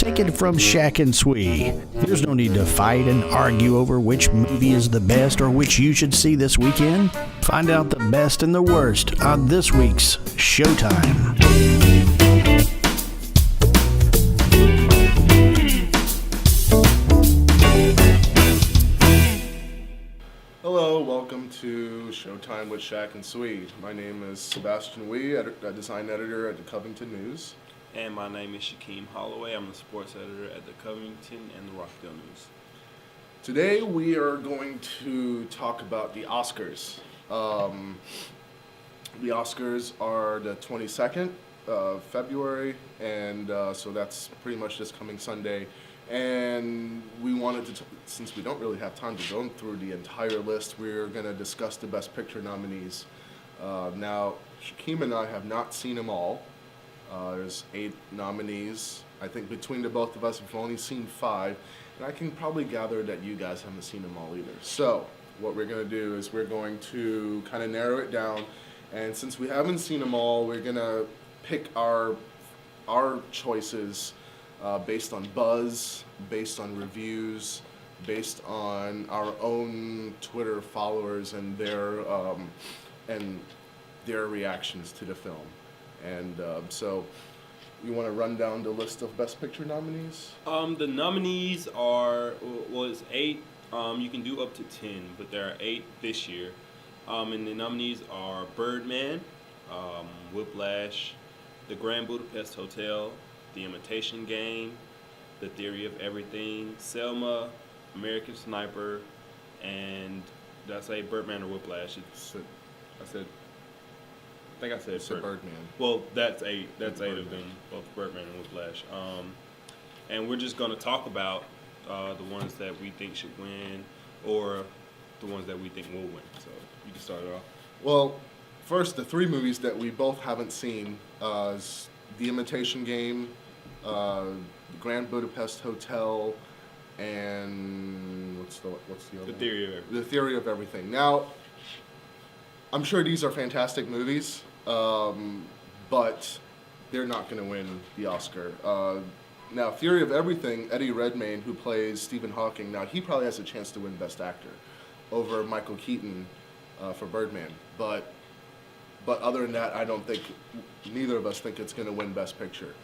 Take it from Shak and Swee. There's no need to fight and argue over which movie is the best or which you should see this weekend. Find out the best and the worst on this week's Showtime. Hello, welcome to Showtime with Shak and Swee. My name is Sebastian Wee, design editor at the Covington News. And my name is Shakeem Holloway. I'm the sports editor at the Covington and the Rockdale News. Today we are going to talk about the Oscars. The Oscars are the 22nd of February, and so that's pretty much this coming Sunday. And we wanted to, since we don't really have time to go through the entire list, we're going to discuss the Best Picture nominees. Now, Shakeem and I have not seen them all. There's 8 nominees. I think between the both of us, we've only seen 5. And I can probably gather that you guys haven't seen them all either. So what we're going to do is we're going to kind of narrow it down. And since we haven't seen them all, we're going to pick our choices based on buzz, based on reviews, based on our own Twitter followers and their reactions to the film. And so, you want to run down the list of Best Picture nominees? The nominees are, it's 8. You can do up to 10, but there are 8 this year. And the nominees are Birdman, Whiplash, The Grand Budapest Hotel, The Imitation Game, The Theory of Everything, Selma, American Sniper, and did I say Birdman or Whiplash? I think I said Birdman. Well, that's 8. That's 8 of them, both Birdman and Whiplash. And we're just going to talk about the ones that we think should win, or the ones that we think will win. So you can start it off. Well, first, the 3 movies that we both haven't seen is The Imitation Game, Grand Budapest Hotel, and what's the other one? The Theory of Everything. The Theory of Everything. Now, I'm sure these are fantastic movies, but they're not going to win the Oscar. Now, Theory of Everything, Eddie Redmayne, who plays Stephen Hawking, now he probably has a chance to win Best Actor over Michael Keaton for Birdman. But other than that, I don't think, neither of us think it's going to win Best Picture.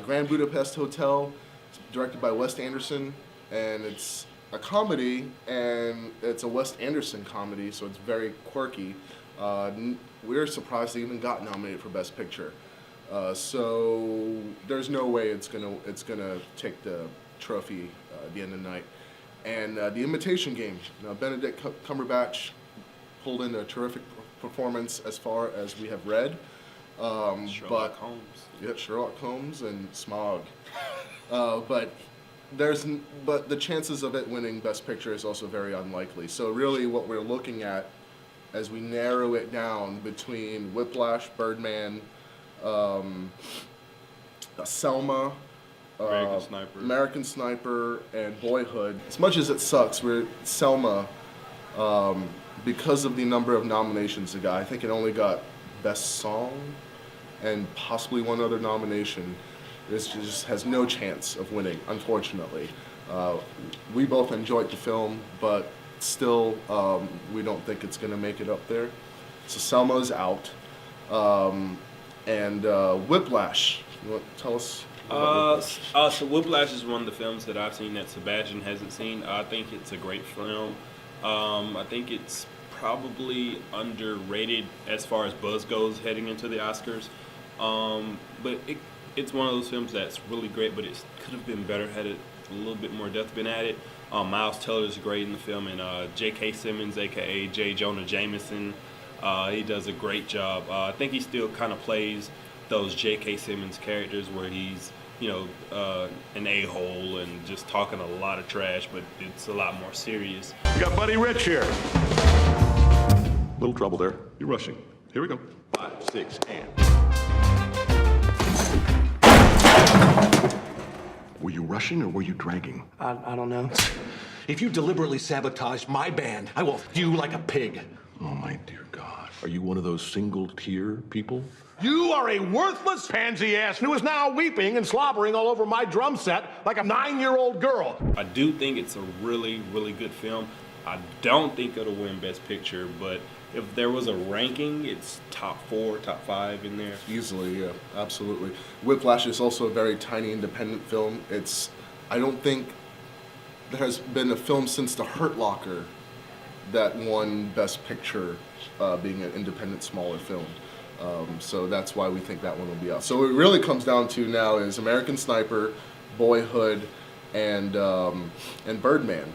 Grand Budapest Hotel, it's directed by Wes Anderson, and it's a comedy, and it's a Wes Anderson comedy, so it's very quirky. We're surprised they even got nominated for Best Picture. So there's no way it's gonna take the trophy at the end of the night. And The Imitation Game. Now Benedict Cumberbatch pulled in a terrific performance as far as we have read. Sherlock Holmes. Yeah, Sherlock Holmes and Smog. But the chances of it winning Best Picture is also very unlikely. So really what we're looking at as we narrow it down between Whiplash, Birdman, Selma, American Sniper, and Boyhood. As much as it sucks, Selma, because of the number of nominations it got, I think it only got Best Song and possibly one other nomination. This just has no chance of winning, unfortunately. We both enjoyed the film, but still, we don't think it's going to make it up there. So Selma's out. And Whiplash. You want to tell us about Whiplash? So Whiplash is one of the films that I've seen that Sebastian hasn't seen. I think it's a great film. I think it's probably underrated as far as buzz goes heading into the Oscars. But it's one of those films that's really great, but it could have been better had it a little bit more depth been added. Miles Teller is great in the film, and J.K. Simmons, a.k.a. J. Jonah Jameson, he does a great job. I think he still kind of plays those J.K. Simmons characters where he's, an a-hole and just talking a lot of trash, but it's a lot more serious. We got Buddy Rich here. Little trouble there. You're rushing. Here we go. 5, 6, and... Were you rushing or were you dragging? I don't know. If you deliberately sabotage my band, I will f you like a pig. Oh, my dear God. Are you one of those single-tier people? You are a worthless pansy ass who is now weeping and slobbering all over my drum set like a 9-year-old girl. I do think it's a really, really good film. I don't think it'll win Best Picture, but if there was a ranking, it's top 4, top 5 in there. Easily, yeah, absolutely. Whiplash is also a very tiny independent film. I don't think there has been a film since The Hurt Locker that won Best Picture, being an independent, smaller film. So that's why we think that one will be out. So what it really comes down to now is American Sniper, Boyhood, and Birdman.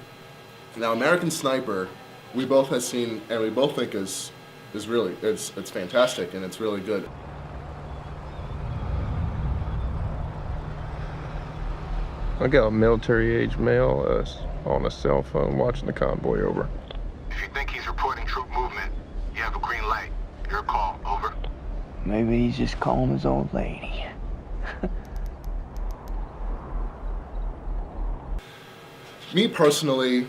Now, American Sniper, we both have seen, and we both think is really, it's fantastic and it's really good. I got a military-age male on a cell phone watching the convoy over. If you think he's reporting troop movement, you have a green light. Your call, over. Maybe he's just calling his old lady. Me personally,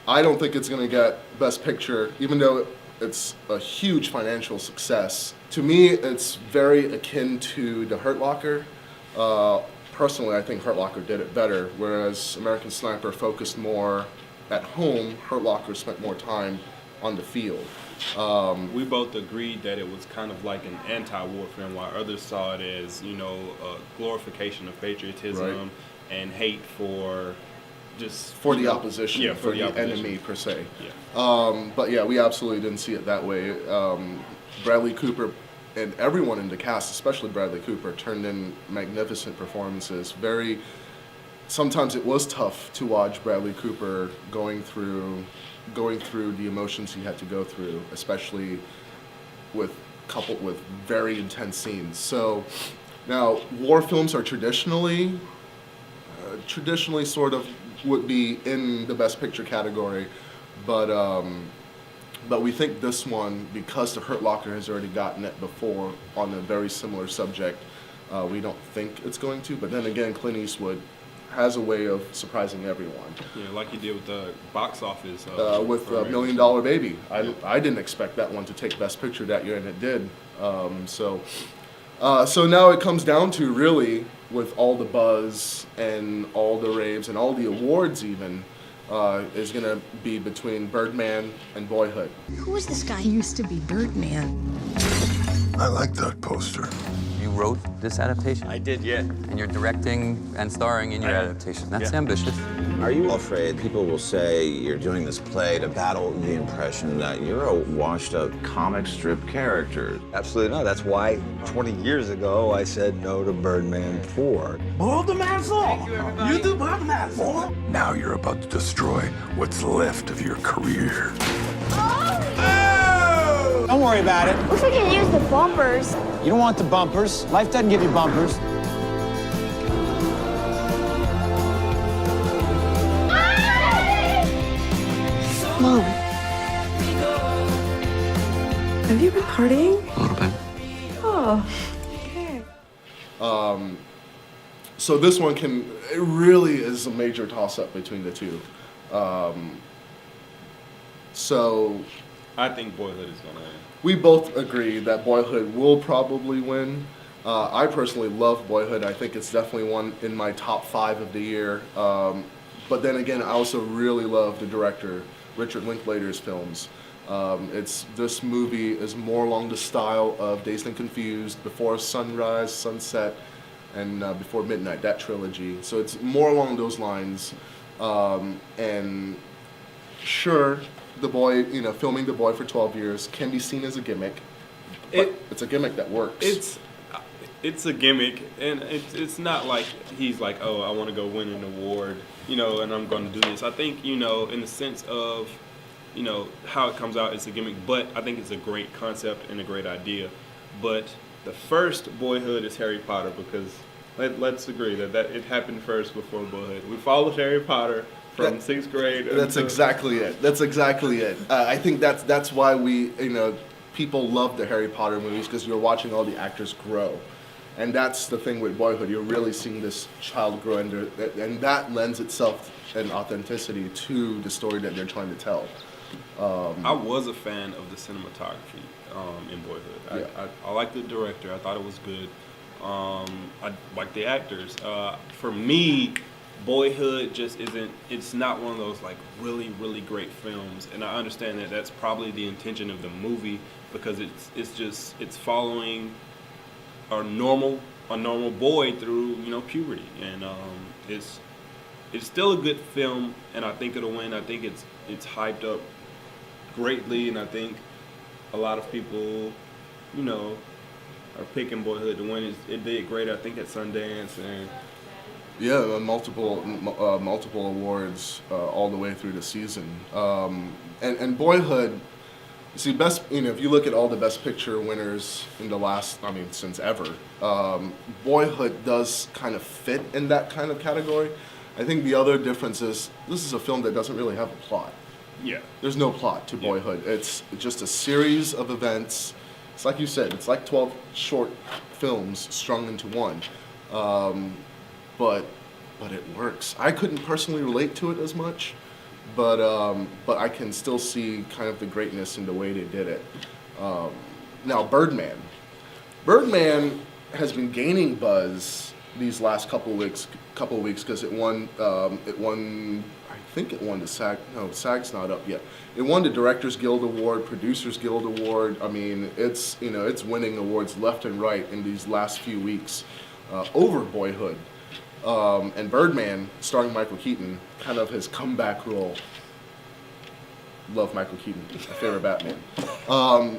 I don't think it's going to get Best Picture, even though it's a huge financial success. To me, it's very akin to The Hurt Locker. Personally, I think Hurt Locker did it better, whereas American Sniper focused more at home. Hurt Locker spent more time on the field. We both agreed that it was kind of like an anti-war film, while others saw it as, a glorification of patriotism Right. and hate for just... For the opposition, Yeah, for the opposition. enemy, per se. Yeah. But yeah, we absolutely didn't see it that way. Bradley Cooper and everyone in the cast, especially Bradley Cooper, turned in magnificent performances. Sometimes it was tough to watch Bradley Cooper going through the emotions he had to go through, especially coupled with very intense scenes. So now, war films are traditionally sort of would be in the Best Picture category, but we think this one, because The Hurt Locker has already gotten it before on a very similar subject, we don't think it's going to. But then again, Clint Eastwood has a way of surprising everyone. Yeah, like he did with the box office. With for $1 Million Baby. I didn't expect that one to take Best Picture that year, and it did. So now it comes down to, really, with all the buzz and all the raves and all the awards even, is going to be between Birdman and Boyhood. Who is this guy? He used to be Birdman. I like that poster. You wrote this adaptation? I did, yeah. And you're directing and starring in your adaptation. That's ambitious. Are you afraid people will say you're doing this play to battle the impression that you're a washed-up comic strip character? Absolutely not. That's why 20 years ago I said no to Birdman 4. Birdman 4? You do Birdman 4? Now you're about to destroy what's left of your career. Don't worry about it. Wish we could use the bumpers. You don't want the bumpers. Life doesn't give you bumpers. Mom. Have you been partying? A little bit. Oh, okay. So this one it really is a major toss-up between the two. So I think Boyhood is going to win. we both agree that Boyhood will probably win. I personally love Boyhood. I think it's definitely one in my top 5 of the year. But then again, I also really love the director, Richard Linklater's films. This movie is more along the style of Dazed and Confused, Before Sunrise, Sunset, and Before Midnight, that trilogy. So it's more along those lines. And sure, the boy, filming The Boy for 12 years can be seen as a gimmick. But it's a gimmick that works. It's a gimmick, and it's not like he's like, oh, I want to go win an award, and I'm going to do this. I think, in the sense of, how it comes out, it's a gimmick, but I think it's a great concept and a great idea. But the first Boyhood is Harry Potter, because let's agree that it happened first before Boyhood. We followed Harry Potter from 6th grade. That's exactly it. That's exactly it. I think that's why people love the Harry Potter movies, because you're watching all the actors grow. And that's the thing with Boyhood. You're really seeing this child grow, and that lends itself an authenticity to the story that they're trying to tell. I was a fan of the cinematography in Boyhood. I liked the director. I thought it was good. I like the actors. For me, Boyhood just isn't. It's not one of those like really, really great films. And I understand that that's probably the intention of the movie because it's following a normal boy through puberty, and it's still a good film, and I think it'll win. I think it's hyped up greatly, and I think a lot of people, are picking Boyhood to win. It did great, I think, at Sundance, and multiple awards all the way through the season. And Boyhood, see, if you look at all the Best Picture winners in the last, since ever, Boyhood does kind of fit in that kind of category. I think the other difference is this is a film that doesn't really have a plot. Yeah. There's no plot to Boyhood. It's just a series of events. It's like you said, it's like 12 short films strung into one. But it works. I couldn't personally relate to it as much, but I can still see kind of the greatness in the way they did it. Now, Birdman has been gaining buzz these last couple of weeks because it won. I think it won the SAG. No, SAG's not up yet. It won the Directors Guild Award, Producers Guild Award. It's winning awards left and right in these last few weeks over Boyhood. And Birdman, starring Michael Keaton, kind of his comeback role. Love Michael Keaton, my favorite Batman.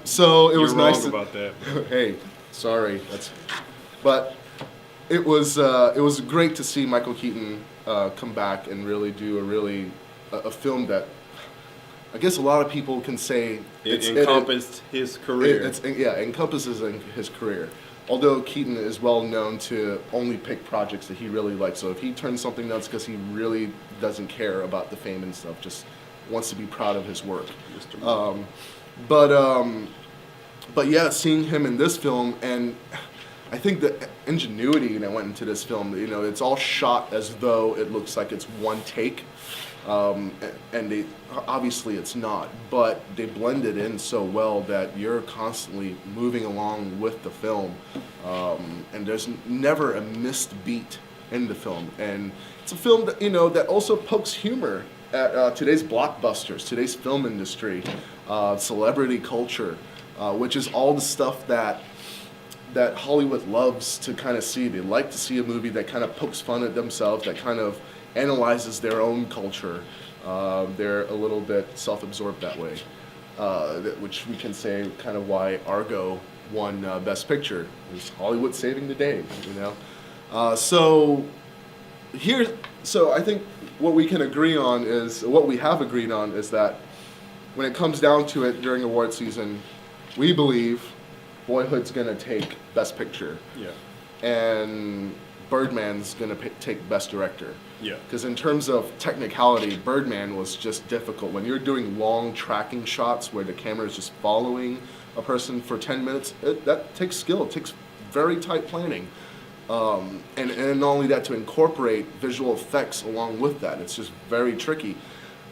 So it was nice about that. Hey, sorry. But it was great to see Michael Keaton come back and really do a film that I guess a lot of people can say it encompassed his career. It encompasses his career. Although Keaton is well known to only pick projects that he really likes. So if he turns something down, it's because he really doesn't care about the fame and stuff, just wants to be proud of his work. But yeah, seeing him in this film, and I think the ingenuity that went into this film, it's all shot as though it looks like it's one take. And obviously it's not, but they blend it in so well that you're constantly moving along with the film, and there's never a missed beat in the film. And it's a film that that also pokes humor at today's blockbusters, today's film industry, celebrity culture, which is all the stuff that Hollywood loves to kind of see. They like to see a movie that kind of pokes fun at themselves, that kind of analyzes their own culture. They're a little bit self-absorbed that way, which we can say kind of why Argo won Best Picture. It was Hollywood saving the day, So I think what we have agreed on is that when it comes down to it during award season, we believe Boyhood's gonna take Best Picture. Yeah. And Birdman's gonna take Best Director. Yeah. Because in terms of technicality, Birdman was just difficult. When you're doing long tracking shots where the camera is just following a person for 10 minutes, that takes skill. It takes very tight planning. And not only that, to incorporate visual effects along with that, it's just very tricky.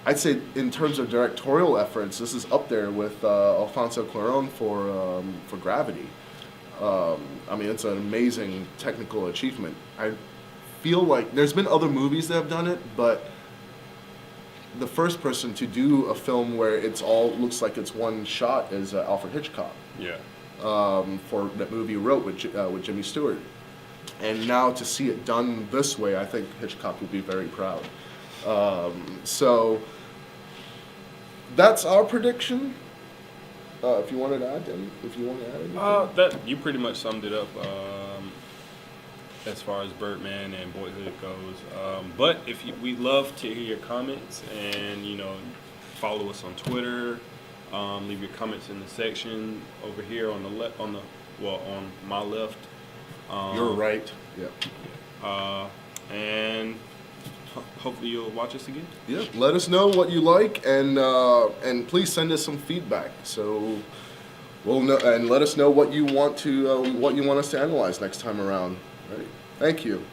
I'd say in terms of directorial efforts, this is up there with Alfonso Cuarón for Gravity. It's an amazing technical achievement. I feel like there's been other movies that have done it, but the first person to do a film where it's all looks like it's one shot is Alfred Hitchcock. Yeah. For that movie he wrote with Jimmy Stewart. And now to see it done this way, I think Hitchcock would be very proud. So that's our prediction. If you wanted to add anything. That you pretty much summed it up as far as Birdman and Boyhood goes. But we'd love to hear your comments, and follow us on Twitter. Leave your comments in the section over here on on my left. You're right. Yeah. And hopefully you'll watch us again. Yeah. Let us know what you like, and please send us some feedback. So we'll know, and let us know what you want us to analyze next time around. Right. Thank you.